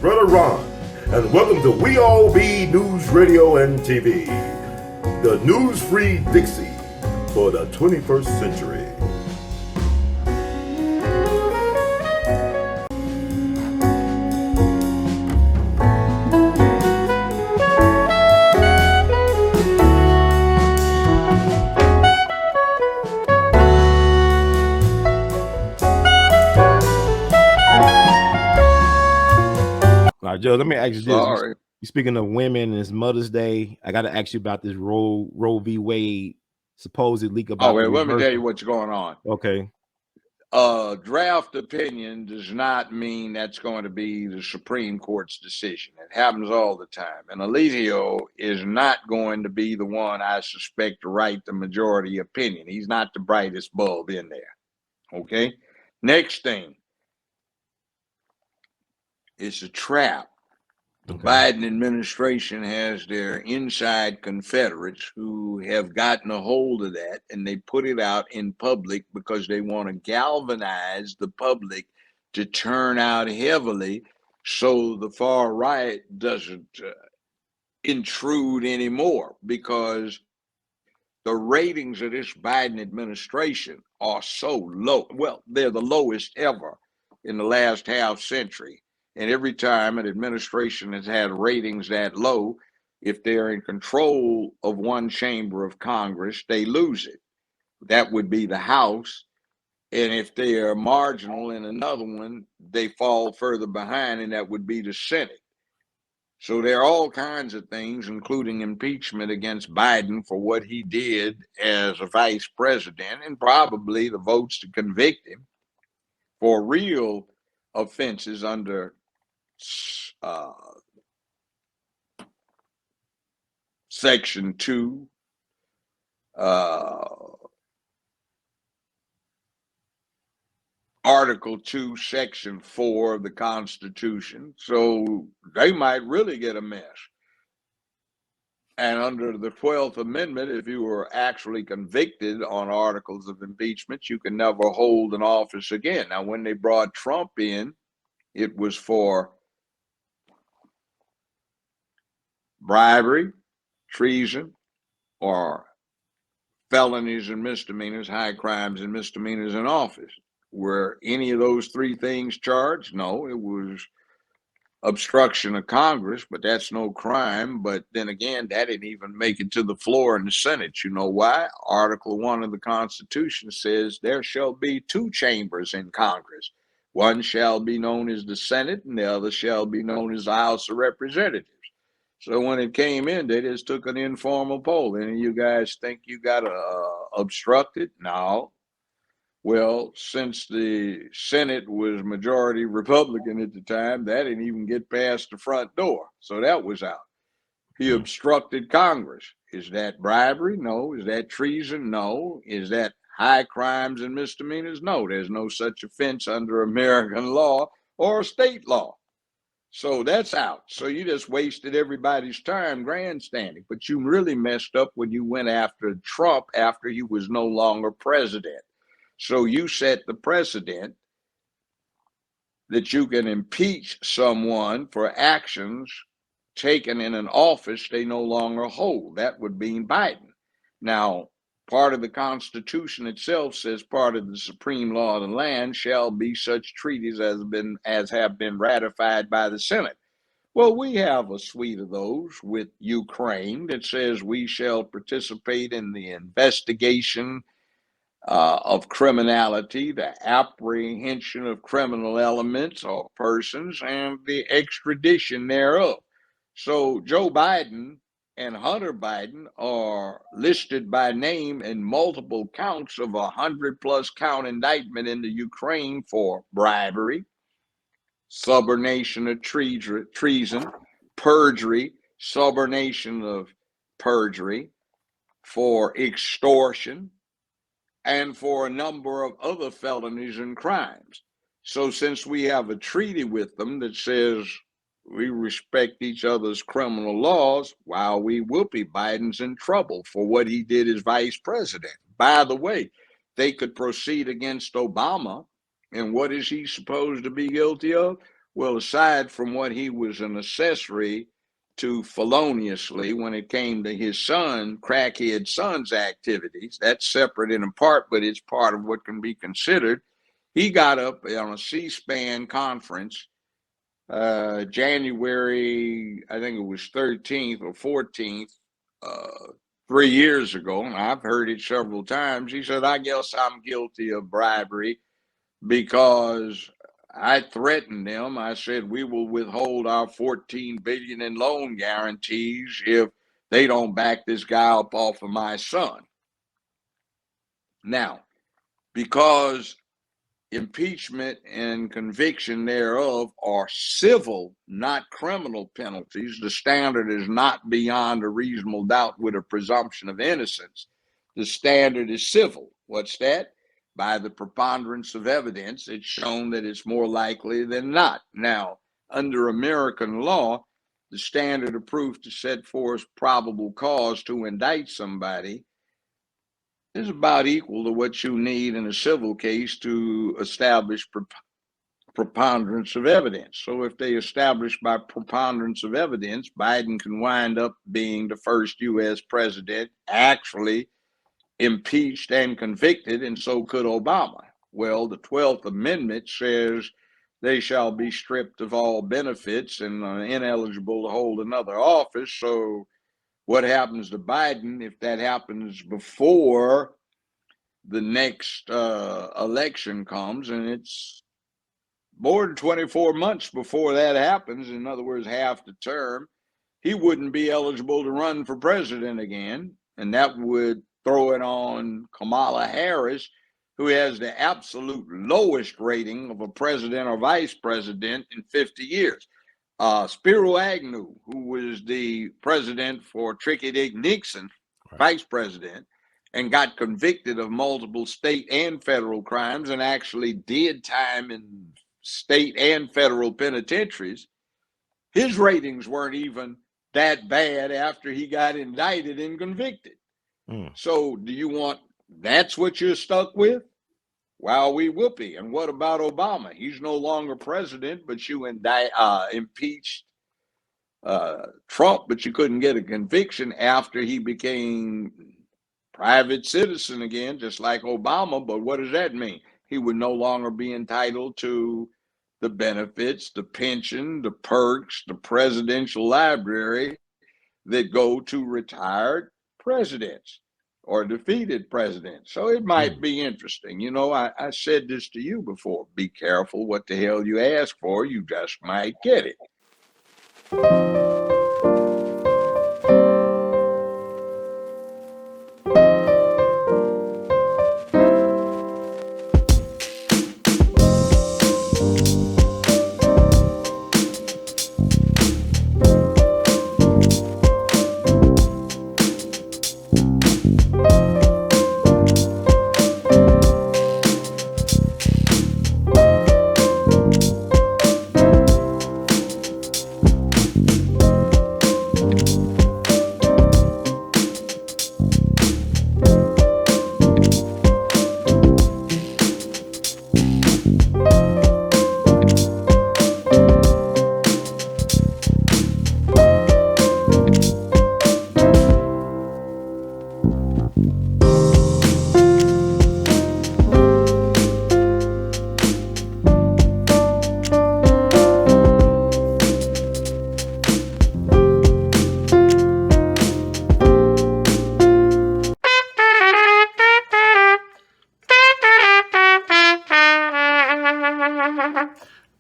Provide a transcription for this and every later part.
Brother Ron, and welcome to We All Be News Radio and TV, the news-free Dixie for the 21st century. All right, Joe, let me ask you this. Sorry. Speaking of women and it's Mother's Day, I got to ask you about this Roe v. Wade supposed leak about. Oh, wait, let me tell you what's going on. Okay. Draft opinion does not mean that's going to be the Supreme Court's decision. It happens all the time. And Alito is not going to be the one, I suspect, to write the majority opinion. He's not the brightest bulb in there. Okay? Next thing. It's a trap. The Biden administration has their inside Confederates who have gotten a hold of that, and they put it out in public because they want to galvanize the public to turn out heavily so the far right doesn't intrude anymore, because the ratings of this Biden administration are so low. Well, they're the lowest ever in the last half century. And every time an administration has had ratings that low, if they're in control of one chamber of Congress, they lose it. That would be the House. And if they are marginal in another one, they fall further behind, and that would be the Senate. So there are all kinds of things, including impeachment against Biden for what he did as a vice president, and probably the votes to convict him for real offenses under Section 2, Article 2, Section 4 of the Constitution. So they might really get a mess. And under the 12th Amendment, if you were actually convicted on articles of impeachment, you can never hold an office again. Now, when they brought Trump in, it was for bribery, treason, or felonies and misdemeanors, high crimes and misdemeanors in office. Were any of those three things charged? No, it was obstruction of Congress, but that's no crime. But then again, that didn't even make it to the floor in the Senate. You know why? Article 1 of the Constitution says there shall be two chambers in Congress. One shall be known as the Senate, and the other shall be known as the House of Representatives. So when it came in, they just took an informal poll. Any of you guys think you got obstructed? No. Well, since the Senate was majority Republican at the time, that didn't even get past the front door. So that was out. He obstructed Congress. Is that bribery? No. Is that treason? No. Is that high crimes and misdemeanors? No. There's no such offense under American law or state law. So that's out. So you just wasted everybody's time grandstanding. But you really messed up when you went after Trump after he was no longer president. So you set the precedent that you can impeach someone for actions taken in an office they no longer hold. That would mean Biden. Now, part of the Constitution itself says part of the supreme law of the land shall be such treaties as have been ratified by the Senate. Well, we have a suite of those with Ukraine that says we shall participate in the investigation of criminality, the apprehension of criminal elements or persons, and the extradition thereof. So Joe Biden and Hunter Biden are listed by name in multiple counts of 100+ count indictment into Ukraine for bribery, subornation of treason, perjury, subornation of perjury, for extortion, and for a number of other felonies and crimes. So since we have a treaty with them that says we respect each other's criminal laws, while Whoopi Biden's in trouble for what he did as vice president. By the way, they could proceed against Obama, and what is he supposed to be guilty of? Well, aside from what he was an accessory to feloniously when it came to his son, crackhead son's activities, that's separate and apart, but it's part of what can be considered. He got up on a C-SPAN conference January, I think it was 13th or 14th, 3 years ago, and I've heard it several times. He said, I guess I'm guilty of bribery because I threatened them. I said, we will withhold our 14 billion in loan guarantees if they don't back this guy up off of my son. Now, because impeachment and conviction thereof are civil, not criminal penalties, the standard is not beyond a reasonable doubt with a presumption of innocence. The standard is civil. What's that? By the preponderance of evidence, it's shown that it's more likely than not. Now, under American law, the standard of proof to set forth probable cause to indict somebody is about equal to what you need in a civil case to establish preponderance of evidence. So if they establish by preponderance of evidence, Biden can wind up being the first U.S. president actually impeached and convicted, and so could Obama. Well, the 12th Amendment says they shall be stripped of all benefits and ineligible to hold another office. So what happens to Biden if that happens before the next election comes? And it's more than 24 months before that happens. In other words, half the term. He wouldn't be eligible to run for president again. And that would throw it on Kamala Harris, who has the absolute lowest rating of a president or vice president in 50 years. Spiro Agnew, who was the president for Tricky Dick Nixon, vice president, and got convicted of multiple state and federal crimes and actually did time in state and federal penitentiaries. His ratings weren't even that bad after he got indicted and convicted. So do you want, that's what you're stuck with? Wow, we whoopee. And what about Obama? He's no longer president, but you impeached Trump, but you couldn't get a conviction after he became private citizen again, just like Obama. But what does that mean? He would no longer be entitled to the benefits, the pension, the perks, the presidential library that go to retired presidents or defeated presidents. So it might be interesting. You know, I said this to you before. Be careful what the hell you ask for. You just might get it.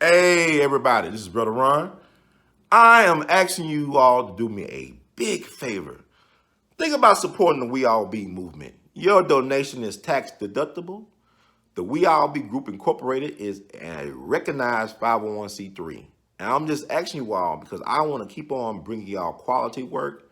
Hey, everybody, this is Brother Ron. I am asking you all to do me a big favor. Think about supporting the We All Be movement. Your donation is tax deductible. The We All Be Group Incorporated is a recognized 501c3. And I'm just asking you all because I want to keep on bringing y'all quality work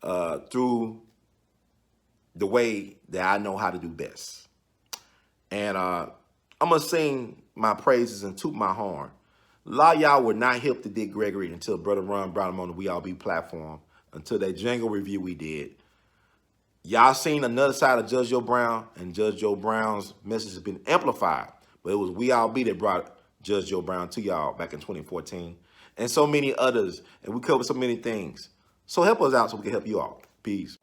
through the way that I know how to do best. And I'm going to sing my praises and toot my horn. A lot of y'all were not hip to Dick Gregory until Brother Ron brought him on the We All Be platform, until that jingle review we did. Y'all seen another side of Judge Joe Brown, and Judge Joe Brown's message has been amplified. But it was We All Be that brought Judge Joe Brown to y'all back in 2014, and so many others. And we covered so many things. So help us out so we can help you all. Peace.